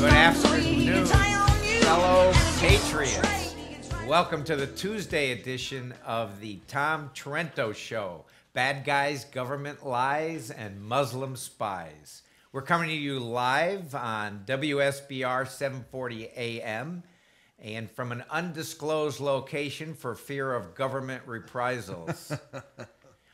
Good afternoon, fellow patriots. Welcome to the Tuesday edition of the Tom Trento Show. Bad guys, government lies, and Muslim spies. We're coming to you live on WSBR 740 AM and from an undisclosed location for fear of government reprisals.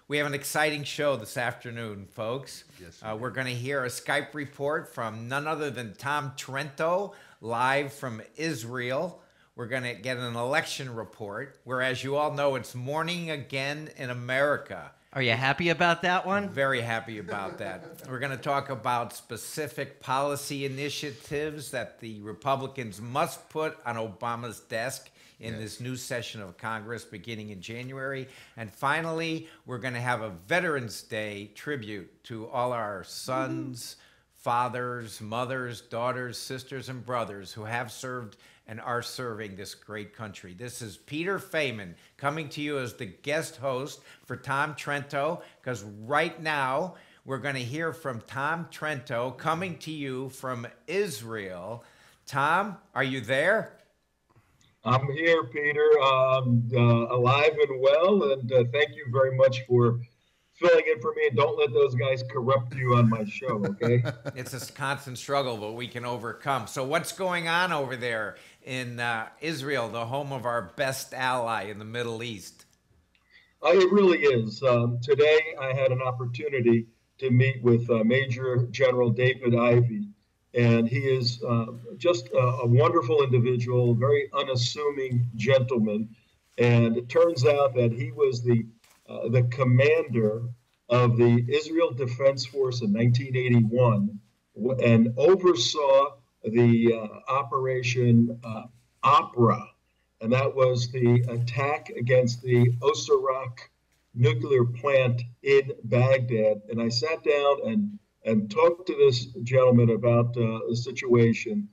We have an exciting show this afternoon, folks. Yes, we're going to hear a Skype report from none other than Tom Trento, live from Israel. We're going to get an election report, where, as you all know, it's morning again in America. Are you happy about that one? Very happy about that. We're going to talk about specific policy initiatives that the Republicans must put on Obama's desk in this new session of Congress beginning in January. And finally, we're going to have a Veterans Day tribute to all our sons, fathers, mothers, daughters, sisters, and brothers who have served and are serving this great country. This is Peter Feaman coming to you as the guest host for Tom Trento, because right now we're going to hear from Tom Trento coming to you from Israel. Tom, are you there? I'm here, Peter, alive and well, and thank you very much for filling in for me. And don't let those guys corrupt you on my show, okay? It's a constant struggle, but we can overcome. So what's going on over there in Israel, the home of our best ally in the Middle East? It really is. Today, I had an opportunity to meet with Major General David Ivey, and he is just a wonderful individual, very unassuming gentleman. And it turns out that he was the commander of the Israel Defense Force in 1981 and oversaw the Operation Opera. And that was the attack against the Osirak nuclear plant in Baghdad. And I sat down and talked to this gentleman about the situation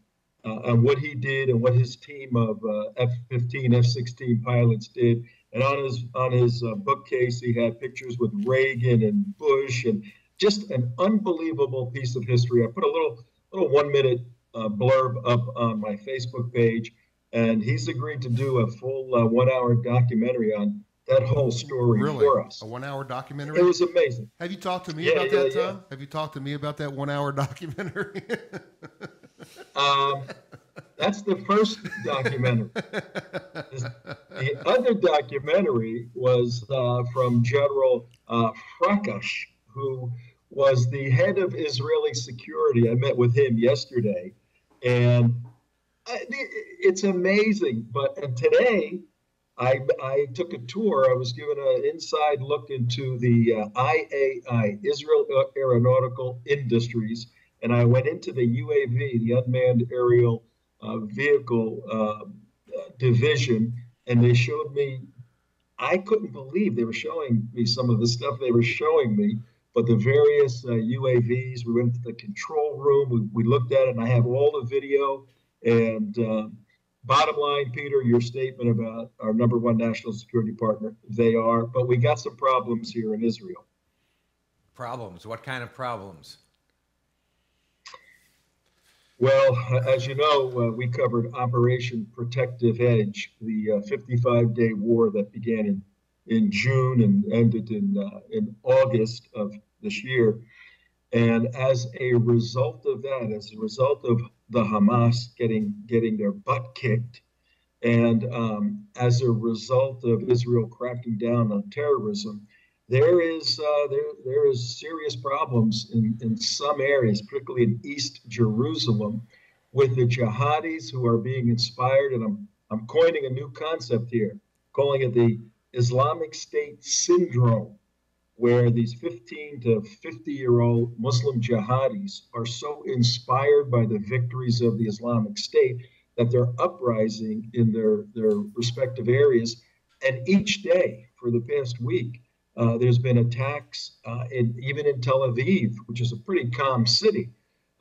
and what he did and what his team of F-15, F-16 pilots did. And on his bookcase, he had pictures with Reagan and Bush, and just an unbelievable piece of history. I put a little 1 minute blurb up on my Facebook page, and he's agreed to do a full 1 hour documentary on that whole story for us. A 1 hour documentary? It was amazing. Have you talked to me about that, Tom? Have you talked to me about that 1 hour documentary? That's the first documentary. The other documentary was from General Frakash, who was the head of Israeli security. I met with him yesterday, and it's amazing. And today, I took a tour. I was given an inside look into the IAI, Israel Aeronautical Industries, and I went into the UAV, the Unmanned Aerial Vehicle Division, and they showed me, I couldn't believe they were showing me some of the stuff they were showing me, but the various UAVs, we went to the control room, we looked at it, and I have all the video. And bottom line, Peter, your statement about our number one national security partner, they are, but we got some problems here in Israel. Problems? What kind of problems? Well, as you know, we covered Operation Protective Edge, the 55-day war that began in June and ended in August of this year. And as a result of that, as a result of the Hamas getting their butt kicked, and as a result of Israel cracking down on terrorism, there is serious problems in some areas, particularly in East Jerusalem, with the jihadis who are being inspired. And I'm coining a new concept here, calling it the Islamic State syndrome, where these 15 to 50-year-old Muslim jihadis are so inspired by the victories of the Islamic State that they're uprising in their respective areas. And each day for the past week, there's been attacks even in Tel Aviv, which is a pretty calm city.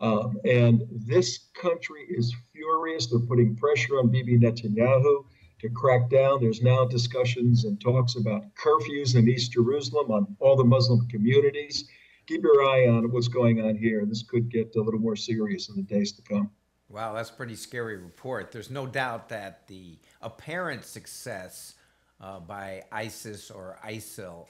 And this country is furious. They're putting pressure on Bibi Netanyahu to crack down. There's now discussions and talks about curfews in East Jerusalem on all the Muslim communities. Keep your eye on what's going on here. This could get a little more serious in the days to come. Wow, that's a pretty scary report. There's no doubt that the apparent success by ISIS or ISIL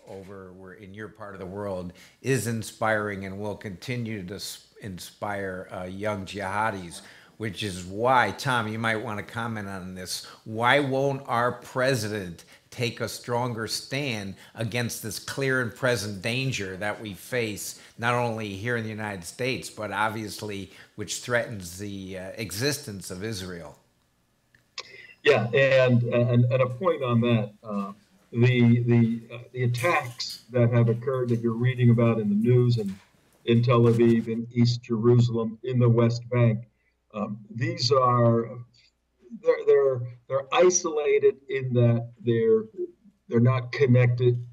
in your part of the world is inspiring and will continue to inspire young jihadis, which is why, Tom, you might want to comment on this. Why won't our president take a stronger stand against this clear and present danger that we face, not only here in the United States, but obviously which threatens the existence of Israel? Yeah, and a point on that, the attacks that have occurred that you're reading about in the news and in Tel Aviv, in East Jerusalem, in the West Bank, these are they're isolated in that they're not connected.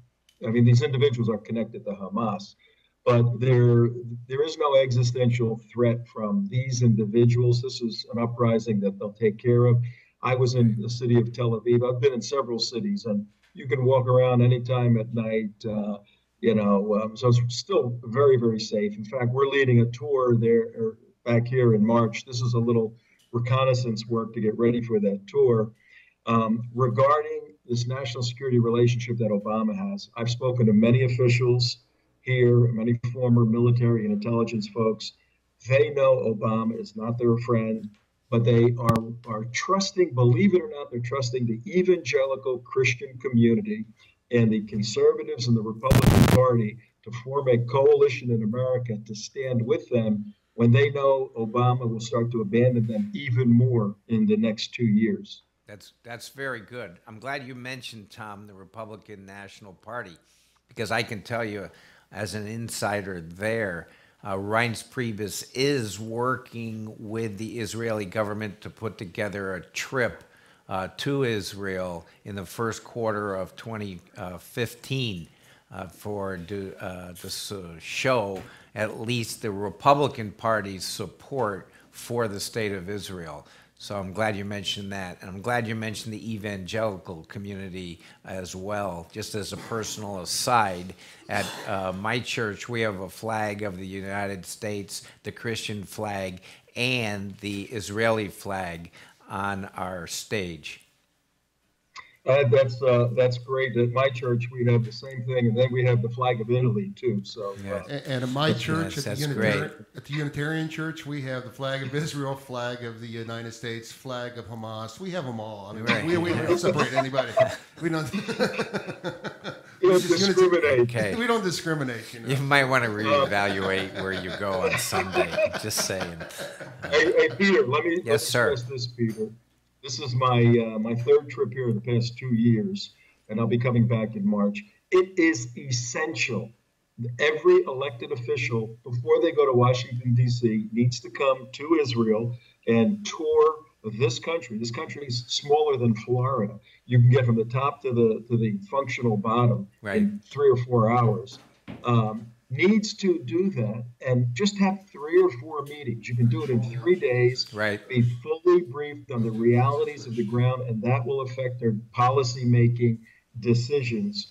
I mean, these individuals are connected to Hamas, but there is no existential threat from these individuals. This is an uprising that they'll take care of. I was in the city of Tel Aviv. I've been in several cities, and you can walk around anytime at night. So it's still very, very safe. In fact, we're leading a tour there back here in March. This is a little reconnaissance work to get ready for that tour. Regarding this national security relationship that Obama has, I've spoken to many officials here, many former military and intelligence folks. They know Obama is not their friend, but they are trusting, believe it or not, they're trusting the evangelical Christian community and the conservatives and the Republican Party to form a coalition in America to stand with them when they know Obama will start to abandon them even more in the next 2 years. That's very good. I'm glad you mentioned, Tom, the Republican National Party, because I can tell you, as an insider there, Reince Priebus is working with the Israeli government to put together a trip to Israel in the first quarter of 2015 to show at least the Republican Party's support for the state of Israel. So I'm glad you mentioned that. And I'm glad you mentioned the evangelical community as well. Just as a personal aside, at my church, we have a flag of the United States, the Christian flag, and the Israeli flag on our stage. That's great. At my church, we have the same thing, and then we have the flag of Italy too. So, and at my church, yes, at the Unitarian Church, we have the flag of Israel, flag of the United States, flag of Hamas. We have them all. I mean, right. we don't separate anybody. We don't. You don't discriminate. Okay. We don't discriminate. You might want to reevaluate where you go on Sunday. Just saying. Hey, Peter, let me express this, Peter. This is my third trip here in the past 2 years, and I'll be coming back in March. It is essential. Every elected official, before they go to Washington, D.C., needs to come to Israel and tour this country. This country is smaller than Florida. You can get from the top to the functional bottom in 3 or 4 hours. Needs to do that and just have 3 or 4 meetings. You can do it in 3 days. Right. Be fully briefed on the realities of the ground, and that will affect their policy-making decisions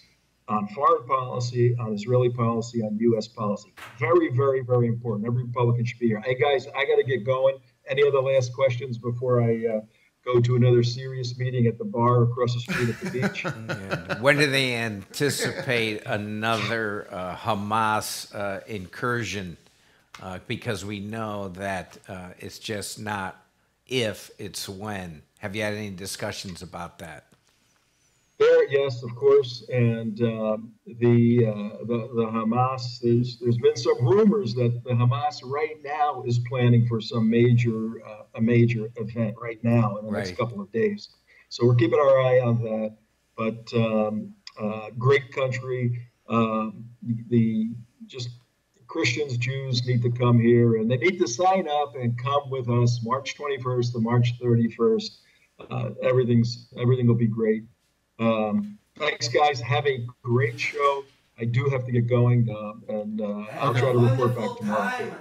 on foreign policy, on Israeli policy, on U.S. policy. Very, very, very important. Every Republican should be here. Hey, guys, I got to get going. Any other last questions before I go to another serious meeting at the bar across the street at the beach? When do they anticipate another Hamas incursion? Because we know that it's just not if, it's when. Have you had any discussions about that? Yes, of course, and the Hamas. There's been some rumors that the Hamas right now is planning for some major event right now in the next couple of days. So we're keeping our eye on that. But great country. Just Christians, Jews need to come here, and they need to sign up and come with us March 21st to March 31st. Everything will be great. Thanks, guys. Have a great show. I do have to get going, and I'll try to report back tomorrow.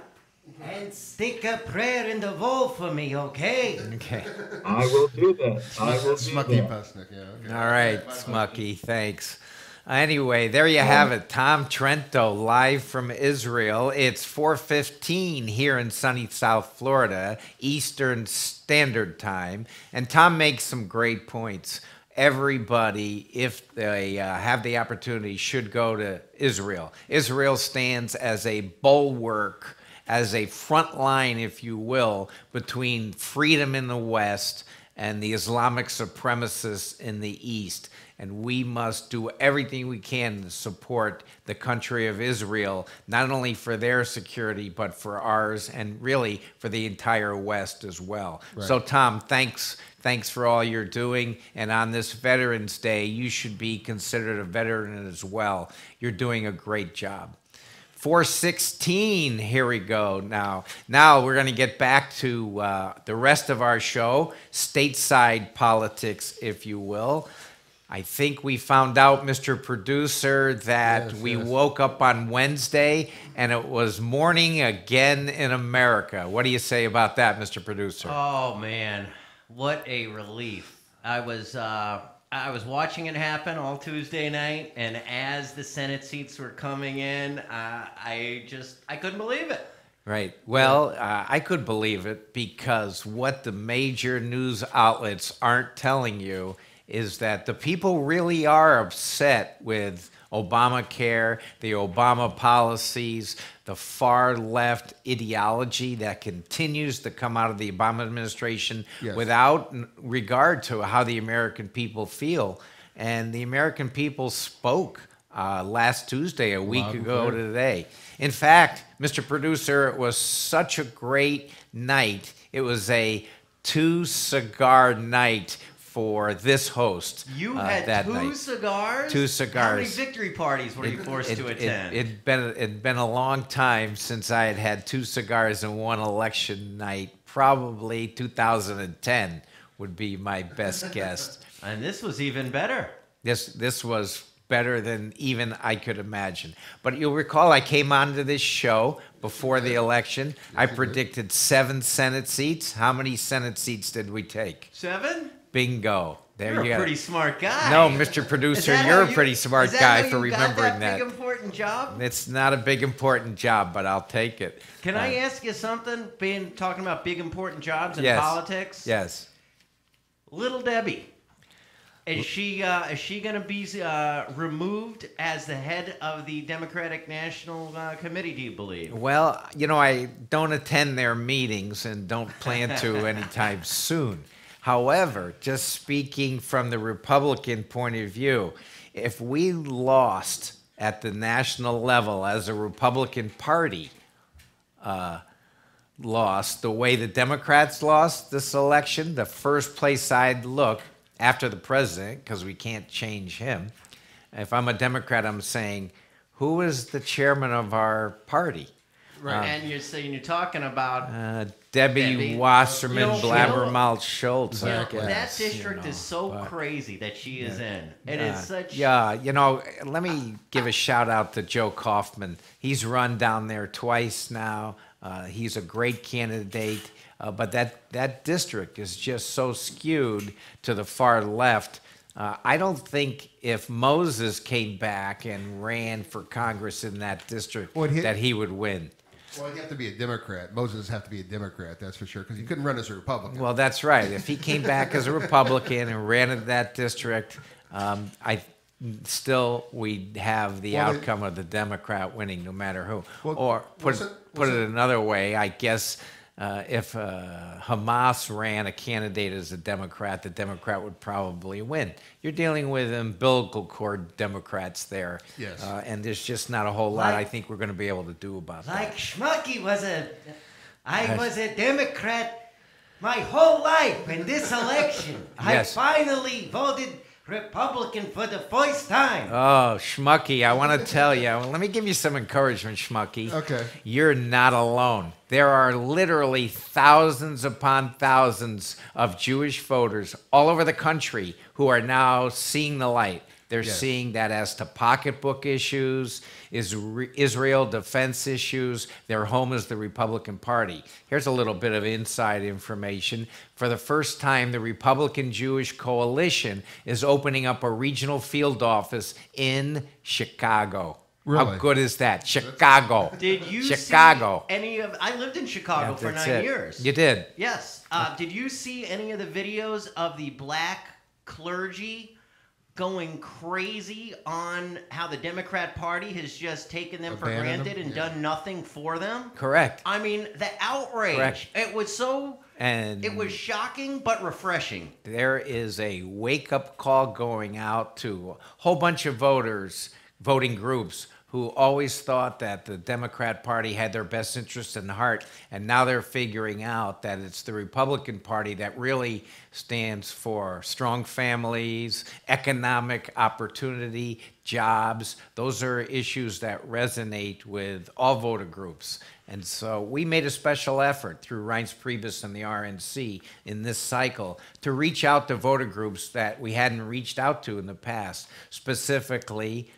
And stick a prayer in the bowl for me, okay? Okay. I will do that. I will do Smucky that. Pasnick, yeah. Okay. All right, Smucky, thanks. Anyway, there you have it. Tom Trento, live from Israel. It's 4:15 here in sunny South Florida, Eastern Standard Time. And Tom makes some great points. Everybody, if they have the opportunity, should go to Israel. Israel stands as a bulwark, as a front line, if you will, between freedom in the West and the Islamic supremacists in the East. And we must do everything we can to support the country of Israel, not only for their security, but for ours, and really for the entire West as well. Right. So, Tom, thanks for all you're doing. And on this Veterans Day, you should be considered a veteran as well. You're doing a great job. 4:16, here we go now. Now we're going to get back to the rest of our show, stateside politics, if you will. I think we found out, Mr. Producer, that we woke up on Wednesday and it was morning again in America. What do you say about that, Mr. Producer? Oh, man, what a relief. I was watching it happen all Tuesday night, and as the Senate seats were coming in, I couldn't believe it. Right. Well, I could believe it because what the major news outlets aren't telling you is that the people really are upset with Obamacare, the Obama policies, the far left ideology that continues to come out of the Obama administration without regard to how the American people feel. And the American people spoke last Tuesday, a week ago today. In fact, Mr. Producer, it was such a great night. It was a 2-cigar night for this host. You had that two night. Cigars? 2 cigars. How many victory parties were you forced to attend? It'd been a long time since I had 2 cigars in one election night. Probably 2010 would be my best guess. And this was even better. This was better than even I could imagine. But you'll recall I came onto this show before the election. I predicted 7 Senate seats. How many Senate seats did we take? 7? Bingo. There You're you go. a pretty smart guy. No, Mr. Producer, you're a pretty smart guy for remembering that. Big important job? It's not a big important job, but I'll take it. Can I ask you something? Talking about big important jobs in politics. Yes. Little Debbie, is she going to be removed as the head of the Democratic National Committee? Do you believe? Well, I don't attend their meetings and don't plan to anytime soon. However, just speaking from the Republican point of view, if we lost at the national level as a Republican Party lost the way the Democrats lost this election, the first place I'd look after the president, because we can't change him, if I'm a Democrat, I'm saying, who is the chairman of our party? Right. And you're talking about Debbie Wasserman Blabbermouth Schultz. That district is so crazy that she is in. It is such. Yeah, let me give a shout out to Joe Kaufman. He's run down there twice now. He's a great candidate, but that district is just so skewed to the far left. I don't think if Moses came back and ran for Congress in that district that he would win. Well, he'd have to be a Democrat. Moses have to be a Democrat, that's for sure, because he couldn't run as a Republican. Well, that's right. If he came back as a Republican and ran in that district, we'd have the outcome of the Democrat winning no matter who. Well, or put it another way, I guess if Hamas ran a candidate as a Democrat, the Democrat would probably win. You're dealing with umbilical cord Democrats there. Yes. And there's just not a whole lot I think we're going to be able to do about that. Like Schmucky I was a Democrat my whole life. In this election, I finally voted Republican for the first time. Oh, Schmucky, I want to tell you. Let me give you some encouragement, Schmucky. Okay. You're not alone. There are literally thousands upon thousands of Jewish voters all over the country who are now seeing the light. They're Yes. seeing that as to pocketbook issues, Israel defense issues. Their home is the Republican Party. Here's a little bit of inside information. For the first time, the Republican Jewish Coalition is opening up a regional field office in Chicago. How Really? good is that? Chicago. Did you Chicago. see any of? I lived in Chicago for That's 9 it. years. You did. Yes. Did you see any of the videos of the black clergy going crazy on how the Democrat Party has just taken them for Abandoned granted them? and Yeah. done nothing for them? Correct. I mean, the outrage. Correct. It was so. And It was shocking but refreshing. there is a wake-up call going out to a whole bunch of voters, voting groups, who always thought that the Democrat Party had their best interests in heart, and now they're figuring out that it's the Republican Party that really stands for strong families, economic opportunity, jobs. Those are issues that resonate with all voter groups. And so we made a special effort through Reince Priebus and the RNC in this cycle to reach out to voter groups that we hadn't reached out to in the past, specifically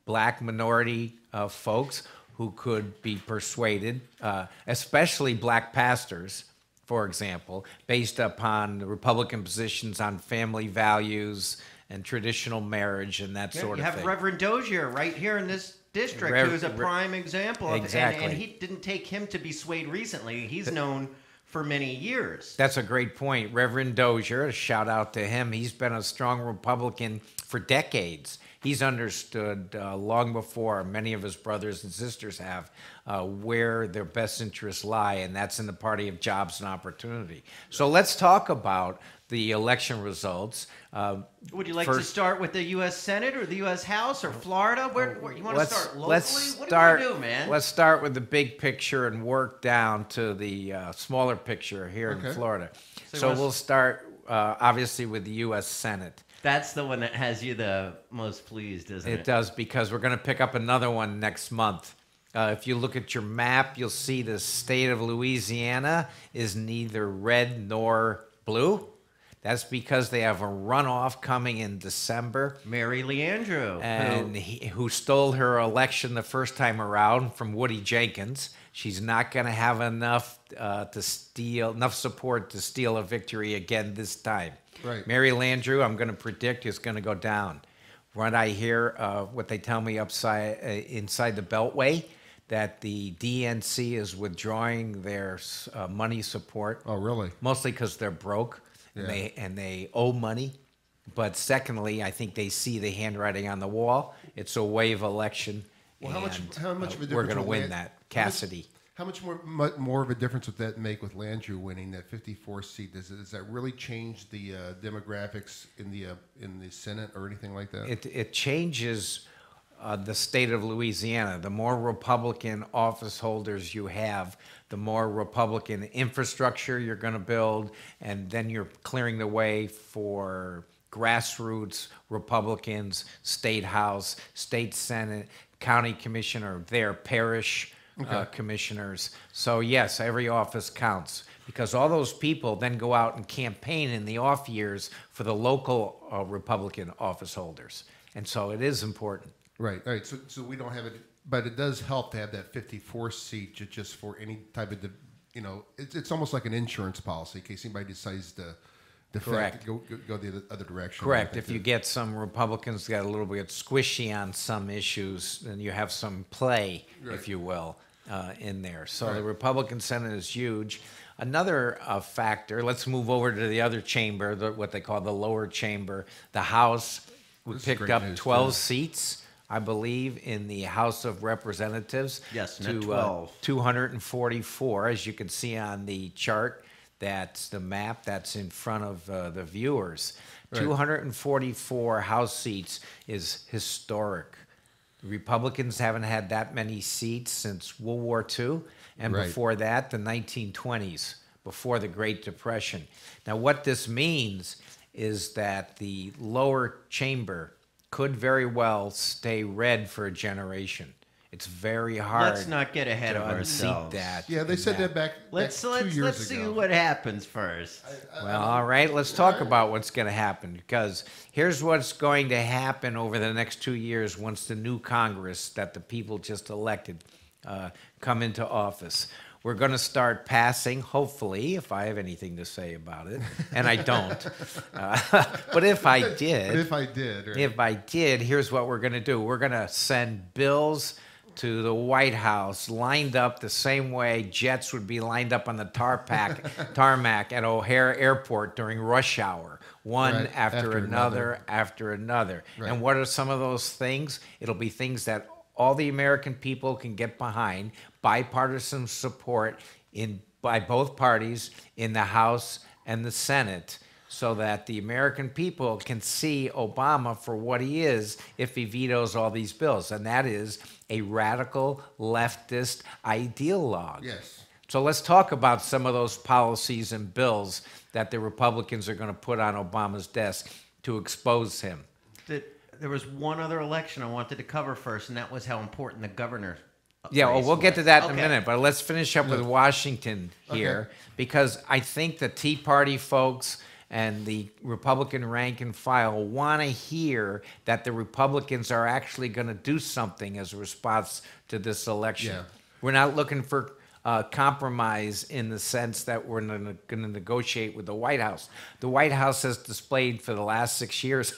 black minority folks who could be persuaded, especially black pastors, for example, based upon the Republican positions on family values and traditional marriage and that sort You of have thing. Reverend Dozier right here in this district, who's a prime example of Exactly. and he didn't take him to be swayed recently. He's known for many years. That's a great point. Reverend Dozier, a shout out to him. He's been a strong Republican for decades. He's understood long before many of his brothers and sisters have where their best interests lie, and that's in the party of jobs and opportunity. So let's talk about the election results. Would you like to start with the U.S. Senate or the U.S. House or Florida? Where you want to start locally? What do you want to do, man? Let's start with the big picture and work down to the smaller picture here in Florida. So we'll start, obviously, with the U.S. Senate. That's the one that has you the most pleased, isn't it? It does, because we're going to pick up another one next month. If you look at your map, you'll see the state of Louisiana is neither red nor blue. That's because they have a runoff coming in December. Mary Leandro. And who stole her election the first time around from Woody Jenkins. She's not going to have enough support to steal a victory again this time. Right. Mary Landrieu, I'm going to predict, is going to go down. When I hear what they tell me inside the Beltway, that the DNC is withdrawing their money support. Oh, really? Mostly because they're broke and they owe money. But secondly, I think they see the handwriting on the wall. It's a wave election. Well, how much of a difference we're going to will win that. Cassidy. How much more of a difference would that make with Landrieu winning that 54th seat? Does that really change the demographics in the Senate or anything like that? It changes the state of Louisiana. The more Republican office holders you have, the more Republican infrastructure you're going to build, and then you're clearing the way for grassroots Republicans, state house, state senate, county commissioner, their parish commissioners. So yes, every office counts, because all those people then go out and campaign in the off years for the local Republican office holders. And so it is important. Right. So we don't have it, but it does help to have that 54th seat just for any type of, it's almost like an insurance policy in case anybody decides to Correct. go the other direction. Correct. If you get some Republicans that got a little bit squishy on some issues, then you have some play, if you will, in there. So the Republican Senate is huge. Another factor, let's move over to the other chamber, what they call the lower chamber, the House. We picked up 12 seats, I believe, in the House of Representatives. Yes, to 12. 244, as you can see on the chart. That's the map that's in front of the viewers. 244 House seats is historic. Republicans haven't had that many seats since World War II, and before that, the 1920s, before the Great Depression. Now, what this means is that the lower chamber could very well stay red for a generation. It's very hard. Let's not get ahead of to unseat ourselves. that. Yeah, they in said that back Let's 2 years let's see ago. what happens first. Well, all right, let's talk about what's going to happen, because here's what's going to happen over the next 2 years once the new Congress that the people just elected come into office. We're going to start passing, hopefully, if I have anything to say about it, and I don't. But if I did, But if I did, right. if I did, here's what we're going to do. We're going to send bills to the White House lined up the same way jets would be lined up on the tarmac at O'Hare Airport during rush hour, one Right, after another, after another. Right. And what are some of those things? It'll be things that all the American people can get behind, bipartisan support by both parties in the House and the Senate, so that the American people can see Obama for what he is if he vetoes all these bills. And that is a radical leftist ideologue. Yes. So let's talk about some of those policies and bills that the Republicans are going to put on Obama's desk to expose him. There was one other election I wanted to cover first, and that was how important the governor. Yeah, well, race we'll get to was. that in a Okay. minute, but let's finish up with Washington here, because I think the Tea Party folks and the Republican rank and file want to hear that the Republicans are actually going to do something as a response to this election. Yeah. We're not looking for compromise in the sense that we're going to negotiate with the White House. The White House has displayed for the last 6 years,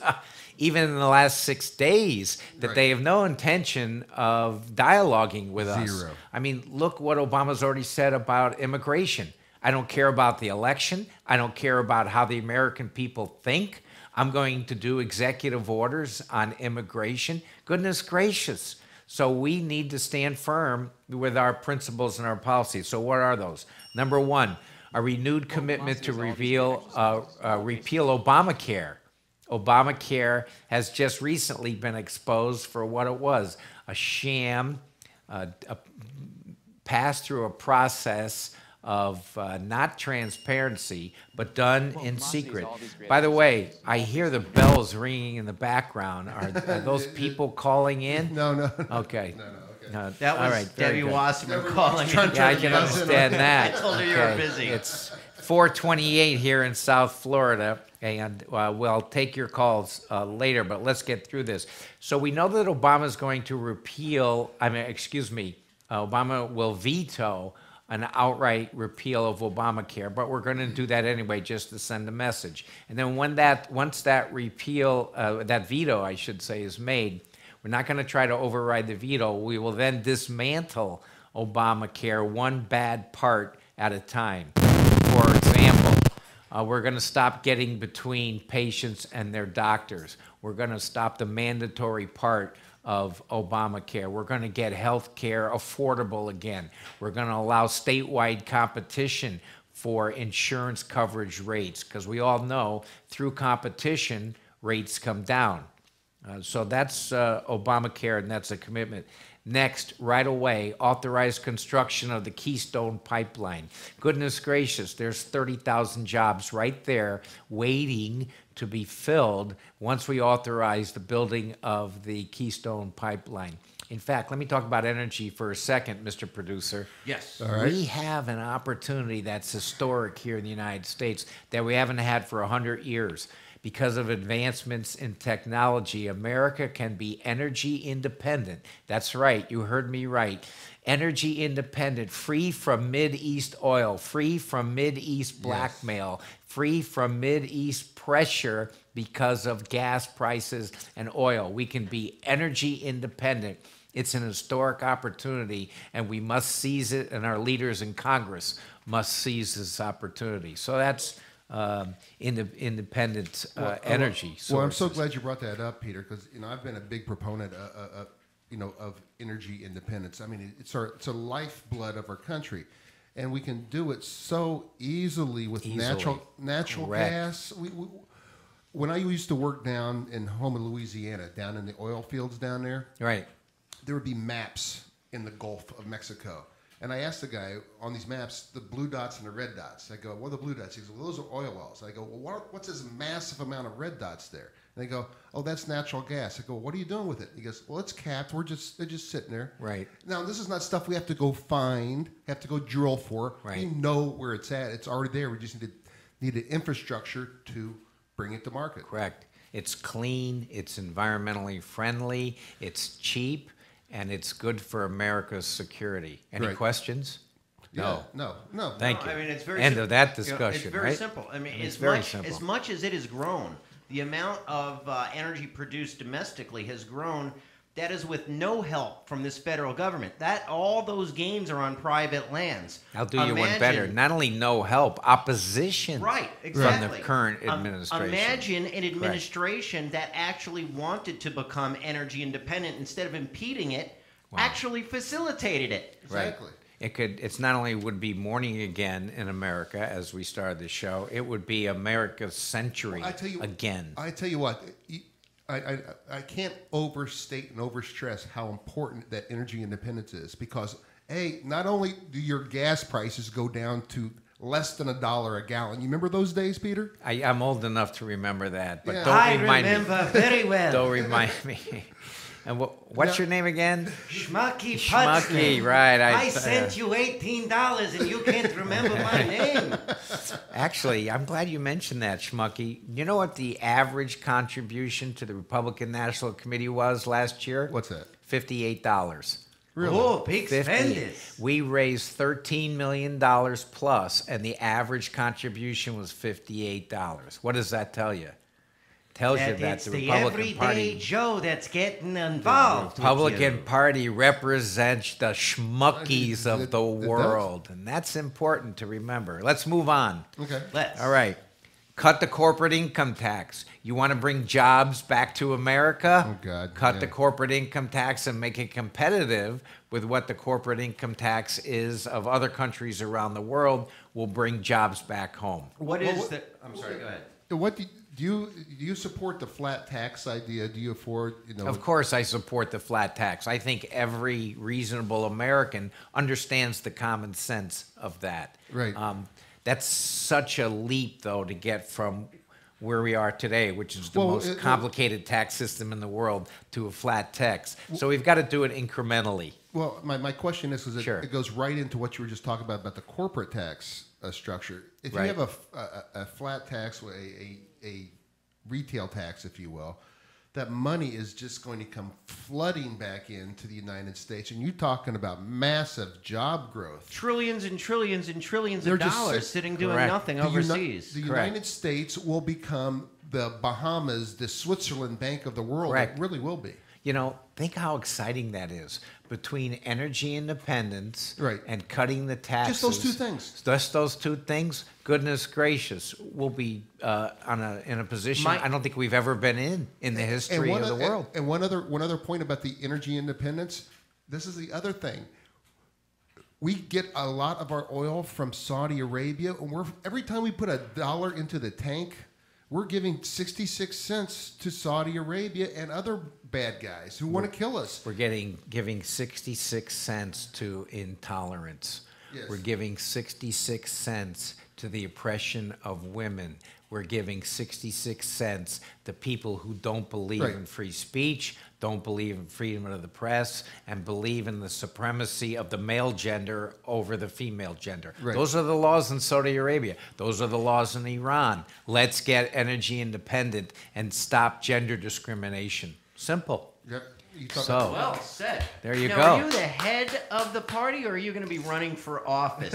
even in the last 6 days, that they have no intention of dialoguing with us. Zero. I mean, look what Obama's already said about immigration. I don't care about the election. I don't care about how the American people think. I'm going to do executive orders on immigration. Goodness gracious. So we need to stand firm with our principles and our policies. So what are those? Number one, a renewed commitment to repeal Obamacare. Obamacare has just recently been exposed for what it was, a sham, passed through a process of not transparency, but done in secret. By the way, I hear the bells ringing in the background. Are those people calling in? No. Okay. That all was right, very Debbie good. Wasserman calling. Yeah, I can understand that. I told her you were busy. It's 4:28 here in South Florida, and we'll take your calls later, but let's get through this. So we know that Obama's going to Obama will veto an outright repeal of Obamacare, but we're going to do that anyway just to send a message. And then once that veto, I should say, is made, we're not going to try to override the veto. We will then dismantle Obamacare one bad part at a time. For example, we're going to stop getting between patients and their doctors. We're going to stop the mandatory part of Obamacare. We're going to get health care affordable again. We're going to allow statewide competition for insurance coverage rates, because we all know through competition, rates come down. So that's Obamacare, and that's a commitment. Next, right away, authorize construction of the Keystone Pipeline. Goodness gracious, there's 30,000 jobs right there waiting to be filled once we authorize the building of the Keystone Pipeline. In fact, let me talk about energy for a second, Mr. Producer. Yes. All right. We have an opportunity that's historic here in the United States that we haven't had for 100 years. Because of advancements in technology, America can be energy independent. That's right, you heard me right. Energy independent, free from Mideast oil, free from Mideast blackmail, free from Mideast pressure because of gas prices and oil. We can be energy independent. It's an historic opportunity, and we must seize it, and our leaders in Congress must seize this opportunity. So that's independent energy sources. Well, I'm so glad you brought that up, Peter, because I've been a big proponent of energy independence. I mean, it's a lifeblood of our country, and we can do it so easily with natural Correct. gas. When I used to work down in home in Louisiana, down in the oil fields down there, Right. there would be maps in the Gulf of Mexico. And I asked the guy on these maps, the blue dots and the red dots. I go, what are the blue dots? He goes, well, those are oil wells. I go, well, what's this massive amount of red dots there? And they go, oh, that's natural gas. I go, what are you doing with it? He goes, well, it's capped. They're just sitting there. Right. Now, this is not stuff we have to go find, have to go drill for. Right. We know where it's at. It's already there. We just need an infrastructure to bring it to market. Correct. It's clean, it's environmentally friendly, it's cheap, and it's good for America's security. Any Right. questions? Yeah, no. Thank you. I mean, it's very End simple. of that You know, discussion, it's very right? simple. I mean, It's as very much simple. as much as it has grown, the amount of energy produced domestically has grown. That is with no help from this federal government. That all those gains are on private lands. I'll do you one better. Not only no help, opposition Right, from exactly. the current administration. Imagine an administration that actually wanted to become energy independent instead of impeding it, actually facilitated it. Exactly. Right. It's not only would be morning again in America as we started the show, it would be America's century again. I tell you what, I can't overstate and overstress how important that energy independence is because, A, not only do your gas prices go down to less than $1 a gallon. You remember those days, Peter? I'm old enough to remember that, but Yeah. don't remind me. I remember very well. Don't remind me. And what's your name again? Schmucky Schmucky, Putzman. right. I sent you $18 and you can't remember my name. Actually, I'm glad you mentioned that, Schmucky. You know what the average contribution to the Republican National Committee was last year? What's that? $58. Really? Oh, big 50. spenders. We raised $13 million plus, and the average contribution was $58. What does that tell you? Tells you that It's the the Republican everyday Party, Joe that's getting involved. the Republican with you. Party represents the schmuckies of the It does. world, and that's important to remember. Let's move on. Okay. Let's. All right. Cut the corporate income tax. You want to bring jobs back to America? Oh, God, Cut yeah. the corporate income tax and make it competitive with what the corporate income tax is of other countries around the world. Will bring jobs back home. What is the? I'm sorry. Go ahead. What do you support the flat tax idea? Do you afford, Of course, I support the flat tax. I think every reasonable American understands the common sense of that. Right. That's such a leap, though, to get from where we are today, which is the most complicated tax system in the world, to a flat tax. So we've got to do it incrementally. Well, my question is, Sure. it goes right into what you were just talking about the corporate tax structure. If Right. you have a flat tax, a retail tax, if you will, that money is just going to come flooding back into the United States. And you're talking about massive job growth. Trillions and trillions and trillions They're of just dollars sitting doing Correct. nothing The overseas. The Correct. United States will become the Bahamas, the Switzerland bank of the world. Correct. It really will be. Think how exciting that is. Between energy independence Right. and cutting the taxes. Just those two things. Just those two things. Goodness gracious, we'll be in a position I don't think we've ever been in the history of the world. And one other point about the energy independence. This is the other thing. We get a lot of our oil from Saudi Arabia, and every time we put $1 into the tank, we're giving 66 cents to Saudi Arabia and other bad guys who want to kill us. We're giving 66 cents to intolerance. Yes. We're giving 66 cents to the oppression of women. We're giving 66 cents to people who don't believe Right. in free speech, don't believe in freedom of the press, and believe in the supremacy of the male gender over the female gender. Right. Those are the laws in Saudi Arabia. Those are the laws in Iran. Let's get energy independent and stop gender discrimination. Simple. Yep. You talk So- Well said. There you now, go. Are you the head of the party, or are you going to be running for office?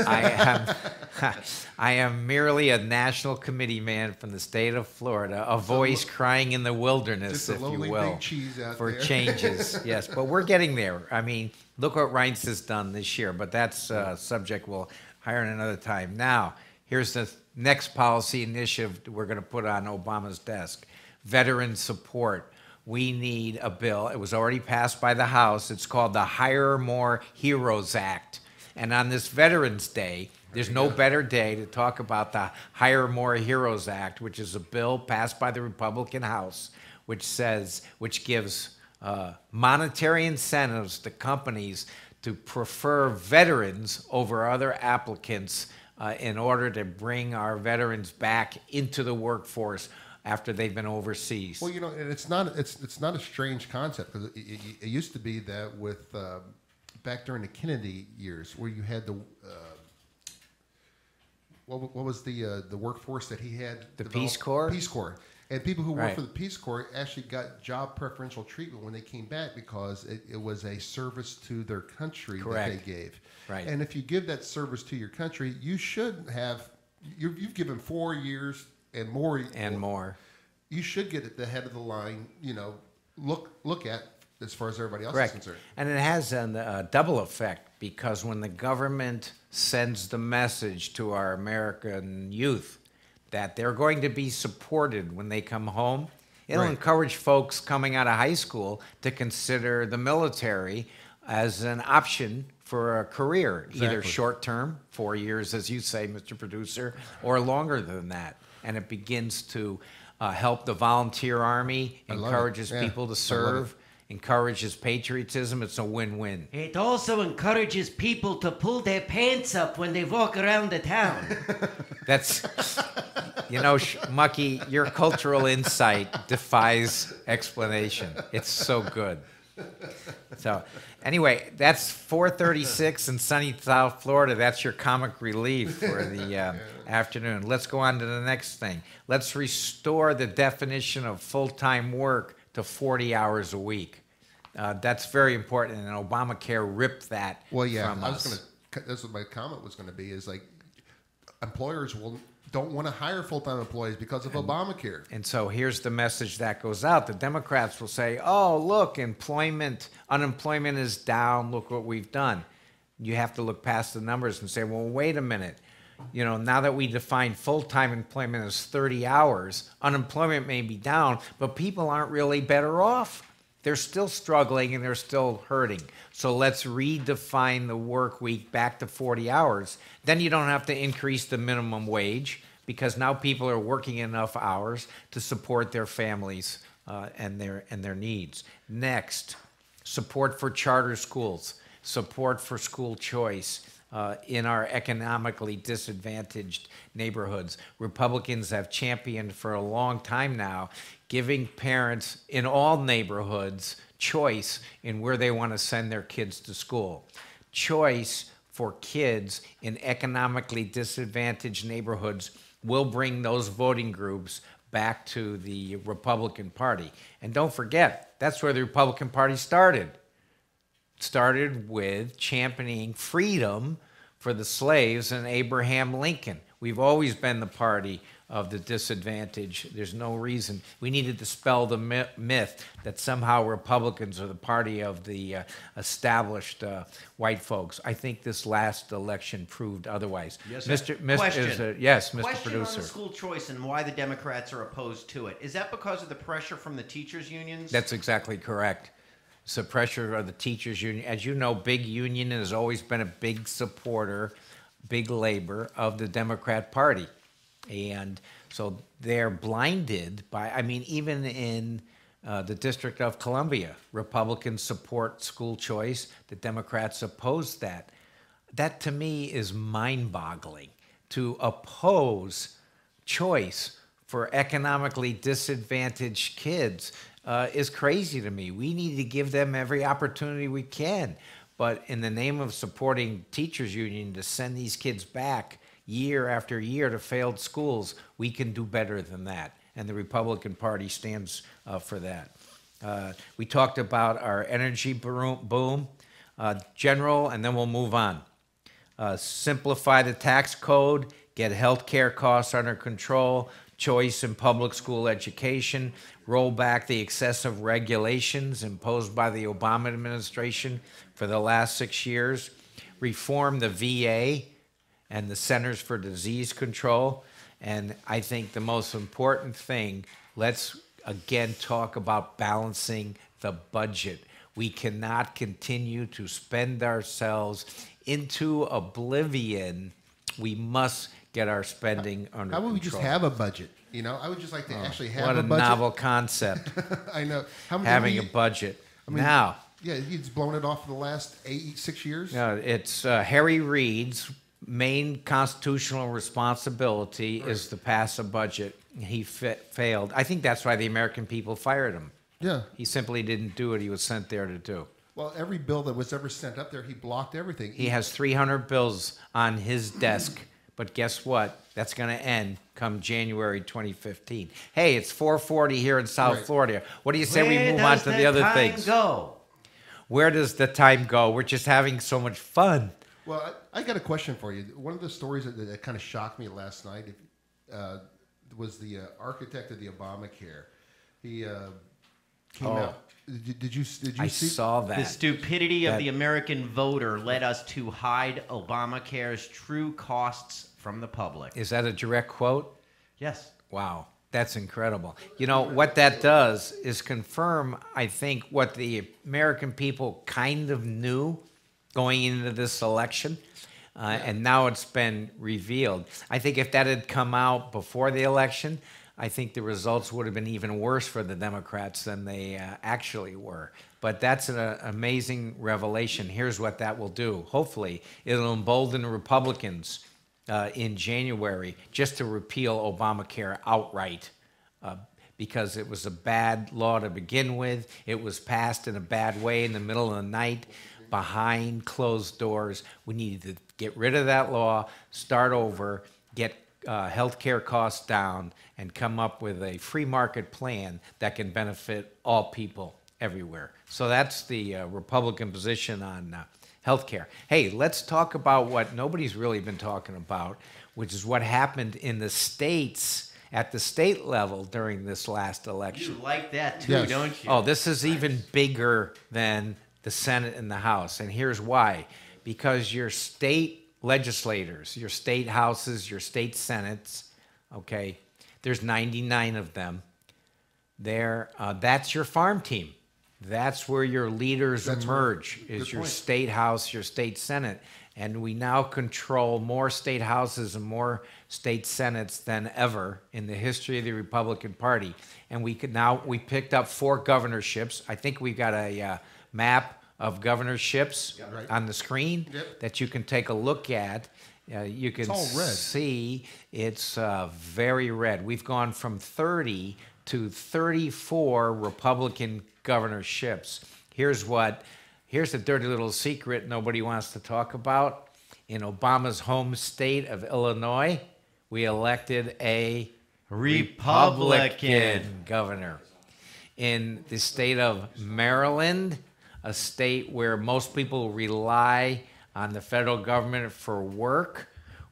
I am merely a national committee man from the state of Florida, a voice crying in the wilderness, just a if you lonely will, big cheese out for there. changes. Yes, but we're getting there. I mean, look what Reince has done this year, but that's a subject we'll hire another time. Now, here's the next policy initiative we're going to put on Obama's desk: veteran support. We need a bill. It was already passed by the House. It's called the Hire More Heroes Act. And on this Veterans Day, there's no better day to talk about the Hire More Heroes Act, which is a bill passed by the Republican House, which gives monetary incentives to companies to prefer veterans over other applicants in order to bring our veterans back into the workforce after they've been overseas. Well, and it's not a strange concept, because it used to be that with back during the Kennedy years, where you had the what was the workforce that he had? The Peace Corps? Peace Corps. And people who worked Right. for the Peace Corps actually got job preferential treatment when they came back, because it was a service to their country Correct. that they gave. Right. And if you give that service to your country, you should have, you've given 4 years and more. And more. You should get at the head of the line, look at as far as everybody else Correct. is concerned. And it has a double effect, because when the government sends the message to our American youth that they're going to be supported when they come home, it'll Right. encourage folks coming out of high school to consider the military as an option for a career, either Exactly. short term, 4 years, as you say, Mr. Producer, or longer than that. And it begins to help the volunteer army, I love it. encourages Yeah, people to I love serve, encourages patriotism. It's a win-win. It also encourages people to pull their pants up when they walk around the town. That's, Mucky, your cultural insight defies explanation. It's so good. So, anyway, that's 4:36 in sunny South Florida. That's your comic relief for the afternoon. Let's go on to the next thing. Let's restore the definition of full-time work to 40 hours a week. That's very important, and Obamacare ripped that Well, yeah, from us. that's what my comment was going to be, is like, employers don't want to hire full-time employees because of Obamacare. And so here's the message that goes out. The Democrats will say, oh, look, unemployment is down. Look what we've done. You have to look past the numbers and say, well, wait a minute. Now that we define full-time employment as 30 hours, unemployment may be down, but people aren't really better off. They're still struggling and they're still hurting. So let's redefine the work week back to 40 hours. Then you don't have to increase the minimum wage, because now people are working enough hours to support their families and their needs. Next, support for charter schools, support for school choice in our economically disadvantaged neighborhoods. Republicans have championed for a long time now giving parents in all neighborhoods choice in where they want to send their kids to school. Choice for kids in economically disadvantaged neighborhoods will bring those voting groups back to the Republican Party. And don't forget, that's where the Republican Party started. It started with championing freedom for the slaves and Abraham Lincoln. We've always been the party of the disadvantaged. There's no reason. We need to dispel the myth that somehow Republicans are the party of the established white folks. I think this last election proved otherwise. Yes, Mr. Question. Yes, Mr. Question Producer. on school choice and why the Democrats are opposed to it. Is that because of the pressure from the teachers' unions? That's exactly correct. It's the pressure of the teachers' union. As you know, Big Union has always been a big supporter, big labor of the Democrat Party. And so they're blinded by, even in the District of Columbia, Republicans support school choice. The Democrats oppose that. That to me is mind-boggling. To oppose choice for economically disadvantaged kids is crazy to me. We need to give them every opportunity we can. But in the name of supporting teachers' union to send these kids back year after year to failed schools, we can do better than that. And the Republican Party stands for that. We talked about our energy boom, general, and then we'll move on. Simplify the tax code, get health care costs under control, choice in public school education, roll back the excessive regulations imposed by the Obama administration for the last 6 years, reform the VA and the Centers for Disease Control. And I think the most important thing, let's again talk about balancing the budget. We cannot continue to spend ourselves into oblivion. We must get our spending under control. How would we just have a budget? I would just like to actually have What a a budget. novel concept, I know. having a budget. Now, Yeah, he's blown it off for the last 6 years. It's Harry Reid's main constitutional responsibility is to pass a budget. He failed. I think that's why the American people fired him. Yeah. He simply didn't do what he was sent there to do. Well, every bill that was ever sent up there, he blocked everything. He has 300 bills on his desk, but guess what? That's going to end come January 2015. Hey, it's 4:40 here in South Florida. What do you say we move on to the other things? Go? Where does the time go? We're just having so much fun. Well, I got a question for you. One of the stories that kind of shocked me last night was the architect of the Obamacare. He came out. Did you see? I saw that. The stupidity of the American voter led us to hide Obamacare's true costs from the public. Is that a direct quote? Yes. Wow, that's incredible. You know, what that does is confirm, I think, what the American people kind of knew going into this election, and now it's been revealed. I think if that had come out before the election, I think the results would have been even worse for the Democrats than they actually were. But that's an amazing revelation. Here's what that will do. Hopefully, it'll embolden Republicans in January just to repeal Obamacare outright because it was a bad law to begin with. It was passed in a bad way in the middle of the night behind closed doors. We needed to get rid of that law, start over, get health care costs down, and come up with a free market plan that can benefit all people everywhere. So that's the Republican position on health care. Hey, let's talk about what nobody's really been talking about, which is what happened in the states at the state level during this last election. You like that too, don't you? Oh, this is even bigger than the Senate and the House. And here's why. Because your state legislators, your state houses, your state senates, okay, there's 99 of them. That's your farm team. That's where your leaders emerge, is your state house, your state senate. And we now control more state houses and more state senates than ever in the history of the Republican Party. And we picked up 4 governorships. I think we've got a map of governorships on the screen that you can take a look at. You can see it's very red. We've gone from 30 to 34 Republican governorships. Here's a dirty little secret nobody wants to talk about. In Obama's home state of Illinois, we elected a Republican governor. In the state of Maryland, a state where most people rely on the federal government for work,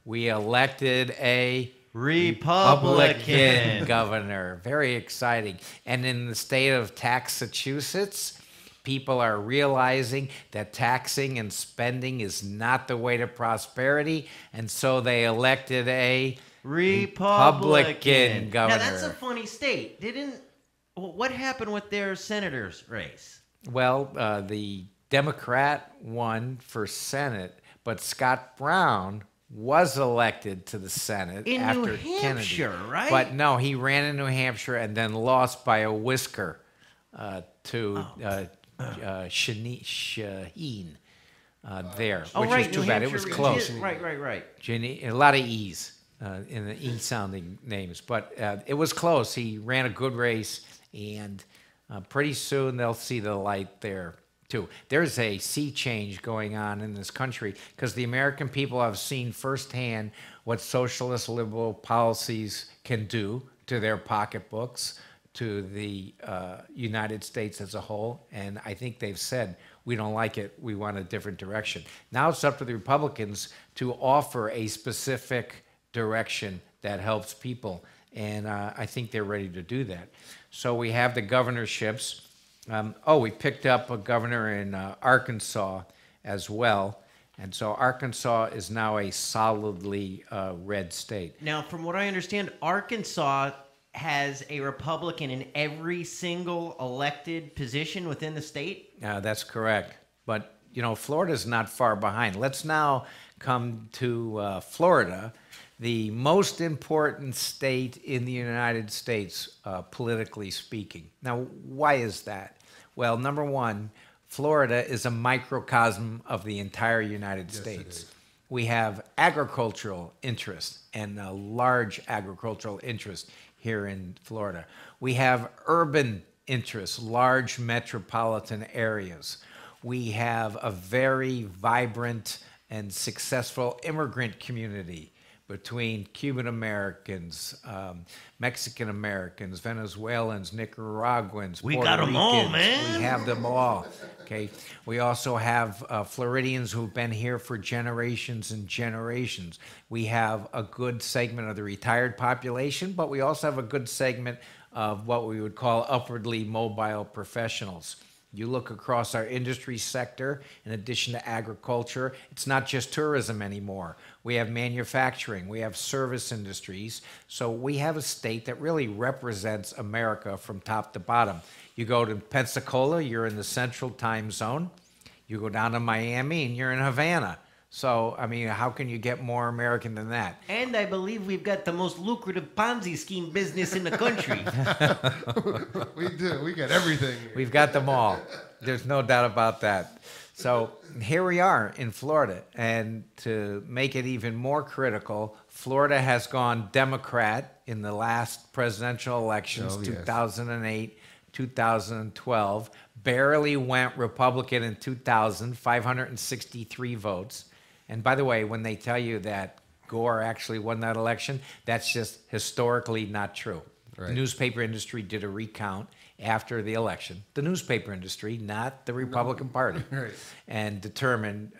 we elected a Republican governor. Very exciting. And in the state of Massachusetts, people are realizing that taxing and spending is not the way to prosperity, and so they elected a Republican governor. Now, that's a funny state. What happened with their senator's race? Well, the Democrat won for Senate, but Scott Brown was elected to the Senate in after New Hampshire, Kennedy. right? But no, he ran in New Hampshire and then lost by a whisker to Shaheen there, which was too bad. It was close. Right. A lot of E's in the E-sounding names, but it was close. He ran a good race, and pretty soon they'll see the light there too. There's a sea change going on in this country because the American people have seen firsthand what socialist liberal policies can do to their pocketbooks, to the United States as a whole, and I think they've said, we don't like it, we want a different direction. Now it's up to the Republicans to offer a specific direction that helps people, and I think they're ready to do that. So we have the governorships. We picked up a governor in Arkansas as well, and so Arkansas is now a solidly red state. Now, from what I understand, Arkansas has a Republican in every single elected position within the state? That's correct. But, you know, Florida's not far behind. Let's now come to Florida, the most important state in the United States, politically speaking. Now, why is that? Well, number one, Florida is a microcosm of the entire United States. We have agricultural interest and a large agricultural interest here in Florida. We have urban interests, large metropolitan areas. We have a very vibrant and successful immigrant community between Cuban Americans, Mexican Americans, Venezuelans, Nicaraguans, We Puerto got 'em all, Ricans. man. We have them all. Okay. We also have Floridians who've been here for generations and generations. We have a good segment of the retired population, but we also have a good segment of what we would call upwardly mobile professionals. You look across our industry sector, in addition to agriculture, it's not just tourism anymore. We have manufacturing, we have service industries. So we have a state that really represents America from top to bottom. You go to Pensacola, you're in the central time zone. You go down to Miami and you're in Havana. So, I mean, how can you get more American than that? And I believe we've got the most lucrative Ponzi scheme business in the country. We do. We got everything. We've got them all. There's no doubt about that. So here we are in Florida. And to make it even more critical, Florida has gone Democrat in the last presidential elections, Oh, yes. 2008, 2012. Barely went Republican in 2000, 563 votes. And by the way, when they tell you that Gore actually won that election, that's just historically not true. Right. The newspaper industry did a recount after the election. The newspaper industry, not the Republican Party, Right. and determined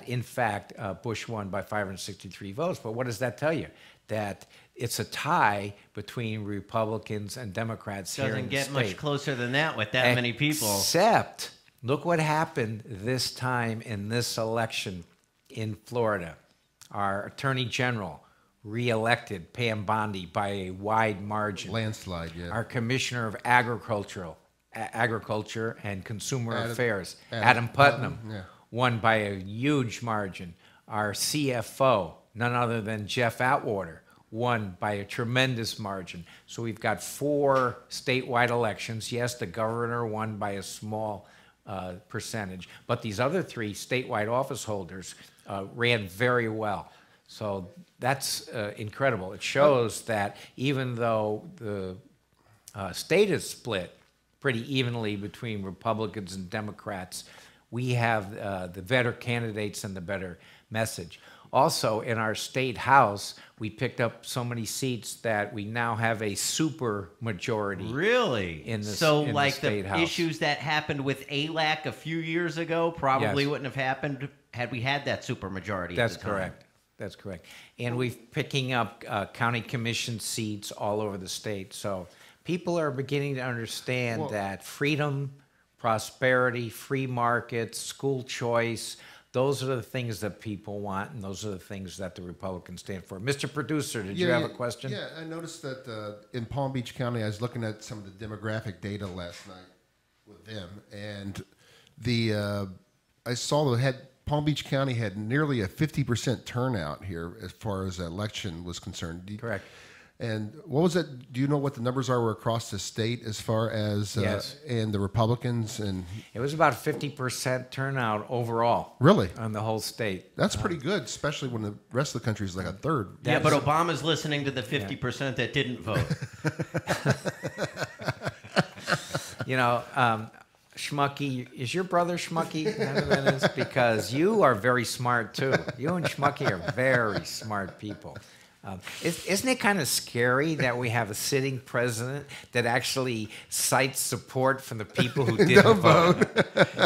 in fact, Bush won by 563 votes. But what does that tell you? That it's a tie between Republicans and Democrats here in Doesn't the get state. much closer than that with that many people. Except, look what happened this time in this election in Florida. Our Attorney General reelected Pam Bondi by a wide margin. Landslide, yeah. Our Commissioner of Agriculture and Consumer Affairs, Adam Adam Putnam, yeah. won by a huge margin. Our CFO, none other than Jeff Atwater, won by a tremendous margin. So we've got 4 statewide elections. Yes, the governor won by a small percentage, but these other 3 statewide office holders ran very well. So that's incredible. It shows that even though the state is split pretty evenly between Republicans and Democrats, we have the better candidates and the better message. Also, in our state house, we picked up so many seats that we now have a super majority. Really? In the- so, in the like State House. issues that happened with ALAC a few years ago probably Yes. wouldn't have happened had we had that supermajority. That's at the time. correct. That's correct. And we're picking up county commission seats all over the state. So people are beginning to understand that freedom, prosperity, free markets, school choice, those are the things that people want, and those are the things that the Republicans stand for. Mr. Producer, did you have a question? Yeah, I noticed that in Palm Beach County, I was looking at some of the demographic data last night with them, and I saw Palm Beach County had nearly a 50% turnout here as far as the election was concerned. Correct. And what was that? Do you know what the numbers are across the state as far as Yes. and the Republicans and It was about 50% turnout overall. Really? On the whole state. that's pretty good, especially when the rest of the country is like a third. Yeah, but Obama's listening to the 50% that didn't vote. You know, Schmucky, is your brother Schmucky? That is because you are very smart too. You and Schmucky are very smart people. Isn't it kind of scary that we have a sitting president that actually cites support from the people who didn't vote?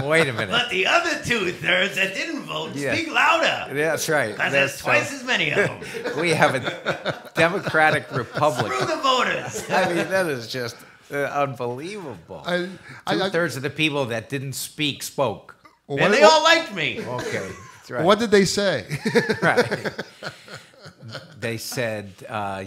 Wait a minute. But the other 2/3 that didn't vote Yeah. speak louder. That's right. Because there's twice as many of them. We have a Democratic Republic. Screw the voters. I mean, that is just unbelievable. I- 2/3 of the people that didn't speak spoke. Well, And what, they all liked me. Okay, that's right. what did they say? Right. They said,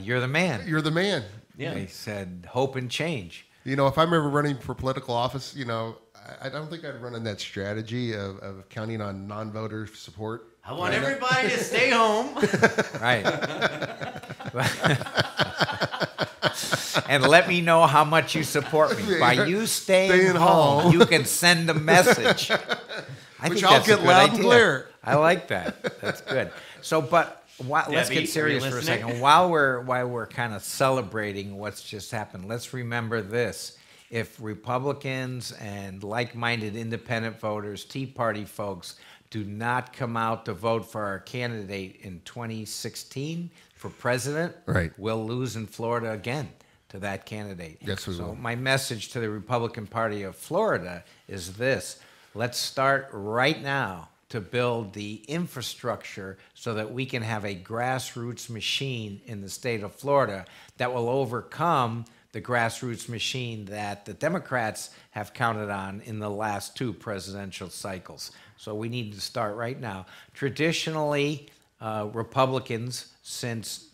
"You're the man." You're the man. Yeah. They said, "Hope and change." You know, if I'm ever running for political office, you know, I don't think I'd run in that strategy of counting on non-voter support. I want everybody to stay home. Right. and let me know how much you support me. By you staying home, you can send a message. I Which think I'll that's a get good loud and idea. clear. I like that. That's good. So, but let's Debbie, get serious are you for a listening? second. While we're kind of celebrating what's just happened, let's remember this. If Republicans and like-minded independent voters, Tea Party folks, do not come out to vote for our candidate in 2016 for president, Right. we'll lose in Florida again to that candidate. Yes, we will. So my message to the Republican Party of Florida is this. Let's start right now to build the infrastructure so that we can have a grassroots machine in the state of Florida that will overcome the grassroots machine that the Democrats have counted on in the last 2 presidential cycles. So we need to start right now. Traditionally, Republicans, since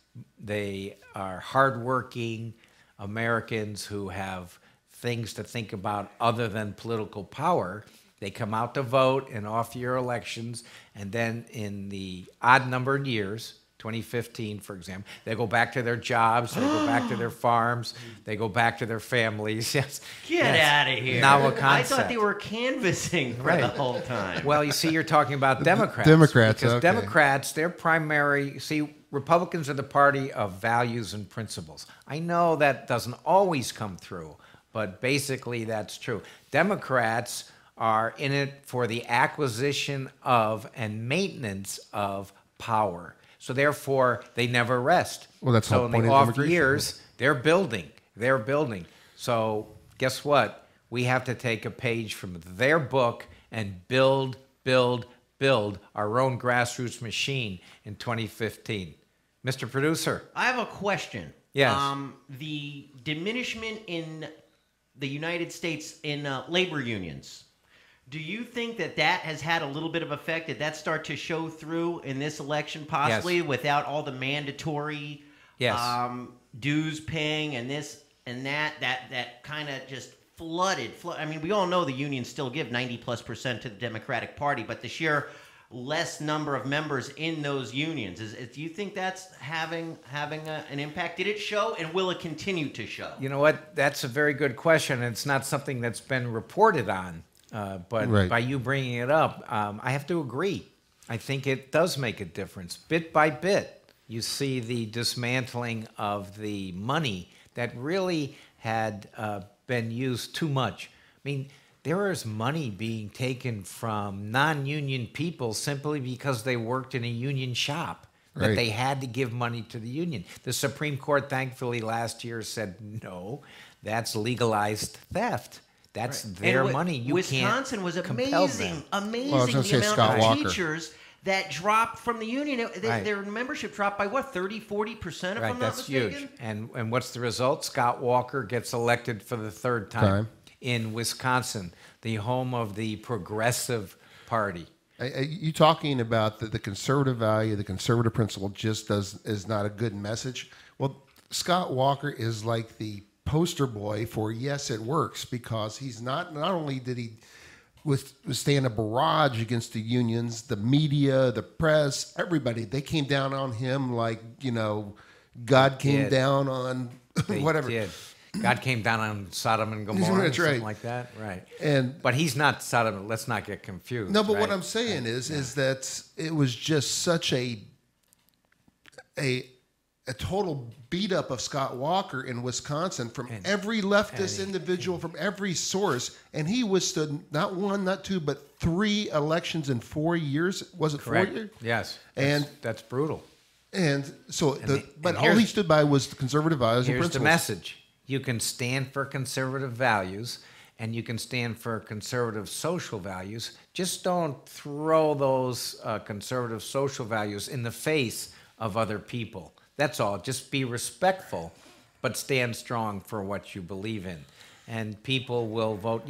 they are hardworking Americans who have things to think about other than political power, they come out to vote in off-year elections, and then in the odd-numbered years, 2015, for example, they go back to their jobs, they go back to their farms, they go back to their families. Yes. Get Yes. out of here. Novel I concept. thought they were canvassing for Right. the whole time. Well, you see, you're talking about Democrats. Democrats, Because okay. Democrats, their primary, see, Republicans are the party of values and principles. I know that doesn't always come through, but basically that's true. Democrats are in it for the acquisition of and maintenance of power. So therefore, they never rest. Well, that's the so whole in point the of off immigration. years, they're building. They're building. So guess what? We have to take a page from their book and build our own grassroots machine in 2015. Mr. Producer. I have a question. Yes. The diminishment in the United States in labor unions. Do you think that has had a little bit of effect? Did that start to show through in this election, possibly, without all the mandatory Yes. dues paying and this and that kind of just flooded? I mean, we all know the unions still give 90+% to the Democratic Party, but the sheer less number of members in those unions, do you think that's having an impact? Did it show, and will it continue to show? You know what? That's a very good question. It's not something that's been reported on. But Right. by you bringing it up, I have to agree. I think it does make a difference. Bit by bit, you see the dismantling of the money that really had been used too much. I mean, there is money being taken from non-union people simply because they worked in a union shop, that Right. they had to give money to the union. The Supreme Court, thankfully, last year said, no, that's legalized theft. That's their And money. You Wisconsin can't was compel amazing, them. amazing Well, I was gonna the say amount Scott of Walker. teachers that dropped from the union. Right. Their membership dropped by what, 30-40%, if Right, I'm not that's mistaken? huge. And what's the result? Scott Walker gets elected for the 3rd time in Wisconsin, the home of the Progressive Party. You talking about the conservative value, the conservative principle just is not a good message. Well, Scott Walker is like the poster boy for yes, it works, because he's not only did he withstand a barrage against the unions, the media, the press, everybody, they came down on him like, God came did. down on They whatever. did. God came down on Sodom and Gomorrah, That's something right. like that, right? But he's not Sodom. Let's not get confused. No, but what right? I'm saying is that it was just such a total beat up of Scott Walker in Wisconsin from every leftist individual, from every source, and he withstood not 1, not 2, but 3 elections in 4 years. Was it Correct. 4 years? Yes. And that's brutal. and so, but and all he stood by was the conservative values and Here's the principles. message. You can stand for conservative values and you can stand for conservative social values. Just don't throw those conservative social values in the face of other people. That's all. Just be respectful, but stand strong for what you believe in. And people will vote.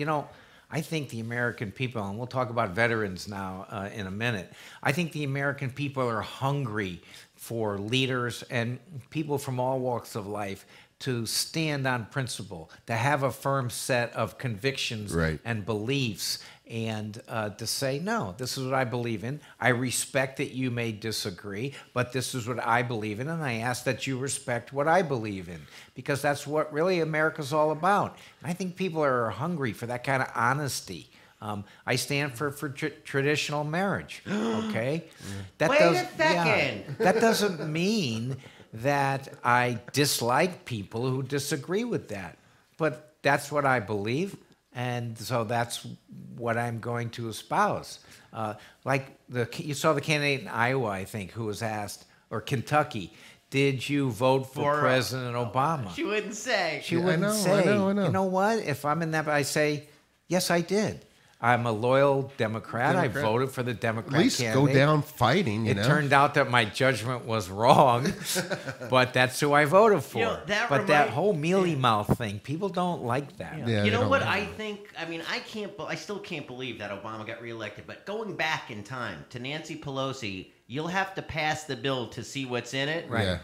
I think the American people, and we'll talk about veterans now in a minute, I think the American people are hungry for leaders and people from all walks of life to stand on principle, to have a firm set of convictions Right. and beliefs, and to say, no, this is what I believe in. I respect that you may disagree, but this is what I believe in, and I ask that you respect what I believe in, because that's what really America's all about. And I think people are hungry for that kind of honesty. I stand for traditional marriage, okay? That Wait does- a second. that doesn't mean that I dislike people who disagree with that, but that's what I believe, and so that's what I'm going to espouse. Like you saw the candidate in Iowa, I think, who was asked, or Kentucky, did you vote for President Obama? She wouldn't say. She wouldn't say. I know. You know what? If I'm in that, I say, yes, I did. I'm a loyal Democrat. I voted for the Democrat At least candidate. go down fighting, It turned out that my judgment was wrong, but that's who I voted for. You know, that but that remind- whole mealy mouth thing, people don't like that. Yeah, You they know don't what? like I think. I mean, I still can't believe that Obama got reelected. But going back in time to Nancy Pelosi, you'll have to pass the bill to see what's in it. Right. Yeah.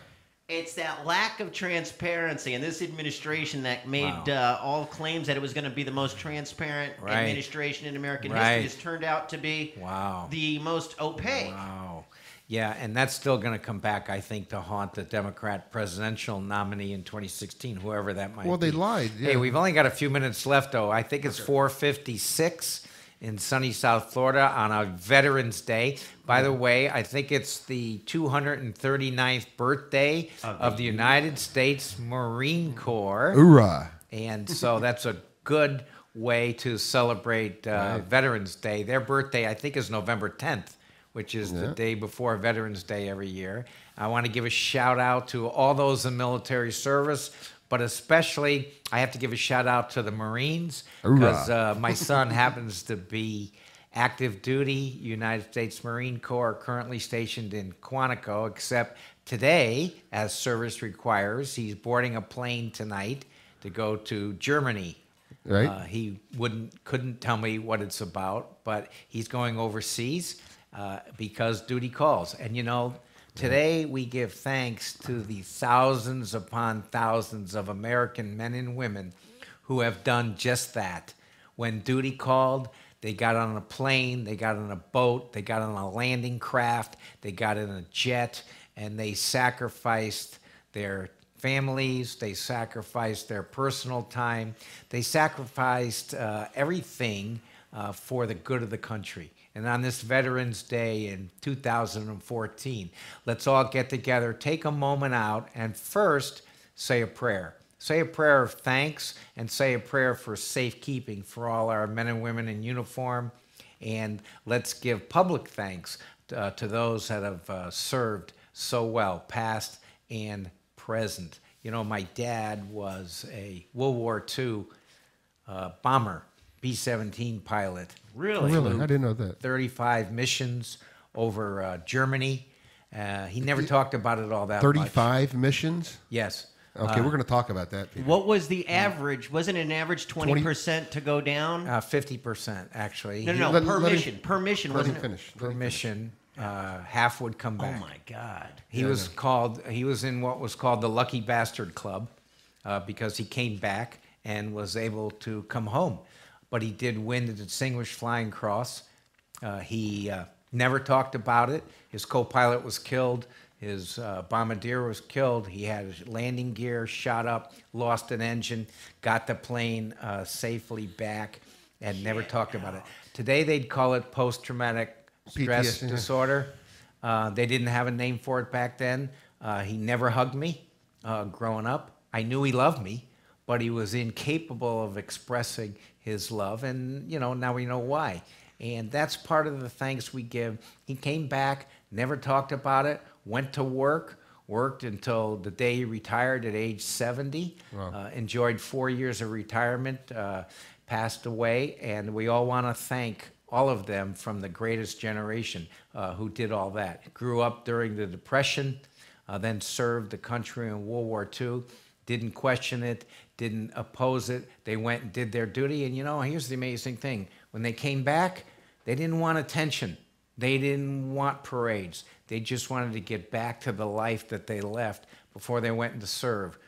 It's that lack of transparency in this administration that made Wow. all claims that it was going to be the most transparent Right. administration in American Right. history has turned out to be Wow. the most opaque. Wow. Yeah, and that's still going to come back, I think, to haunt the Democrat presidential nominee in 2016, whoever that might Well, be. they lied. Yeah. Hey, we've only got a few minutes left, though. I think it's 4:56 in sunny South Florida on a Veterans Day. By the way, I think it's the 239th birthday of the United States Marine Corps. Hoorah. And so that's a good way to celebrate Veterans Day. Their birthday, I think, is November 10th, which is the day before Veterans Day every year. I want to give a shout out to all those in military service, but especially I have to give a shout out to the Marines, because my son happens to be active duty United States Marine Corps, currently stationed in Quantico, except today, as service requires, he's boarding a plane tonight to go to Germany. Right. He couldn't tell me what it's about, but he's going overseas because duty calls. And you know, today we give thanks to the thousands upon thousands of American men and women who have done just that. When duty called, they got on a plane, they got on a boat, they got on a landing craft, they got in a jet, and they sacrificed their families, they sacrificed their personal time, they sacrificed everything for the good of the country. And on this Veterans Day in 2014, let's all get together, take a moment out, and first say a prayer. Say a prayer of thanks and say a prayer for safekeeping for all our men and women in uniform. And let's give public thanks to those that have served so well, past and present. You know, my dad was a World War II bomber, B-17 pilot. Really? Really? I didn't know that. 35 missions over Germany. He never talked about it all that much. 35 missions? Yes. Okay, we're going to talk about that, Peter. What was the average? Wasn't it an average 20% to go down? 50%, actually. No, Let- per let him- mission. Per mission, Let him wasn't it? finish. Per mission, half would come Oh back. my God. He was in what was called the Lucky Bastard Club because he came back and was able to come home. But he did win the Distinguished Flying Cross. He never talked about it. His co-pilot was killed. His bombardier was killed. He had his landing gear shot up, lost an engine, got the plane safely back, and never talked about it. Today they'd call it post-traumatic stress PTSD, yeah. disorder. They didn't have a name for it back then. He never hugged me growing up. I knew he loved me, but he was incapable of expressing his love, and you know, now we know why. And that's part of the thanks we give. He came back, never talked about it, went to worked until the day he retired at age 70, enjoyed 4 years of retirement, passed away, and we all want to thank all of them from the greatest generation who did all that. Grew up during the Depression, then served the country in World War II, didn't question it, didn't oppose it. They went and did their duty, and you know, here's the amazing thing. When they came back, they didn't want attention. They didn't want parades. They just wanted to get back to the life that they left before they went into serve.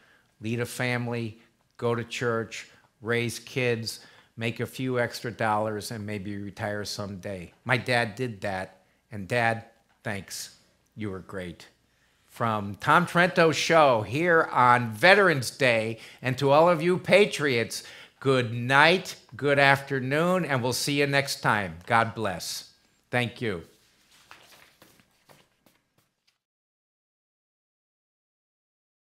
lead a family, go to church, raise kids, make a few extra dollars, and maybe retire someday. My dad did that, and Dad, thanks. You were great. From Tom Trento's show here on Veterans Day, and to all of you patriots, good night, good afternoon, and we'll see you next time. God bless. Thank you.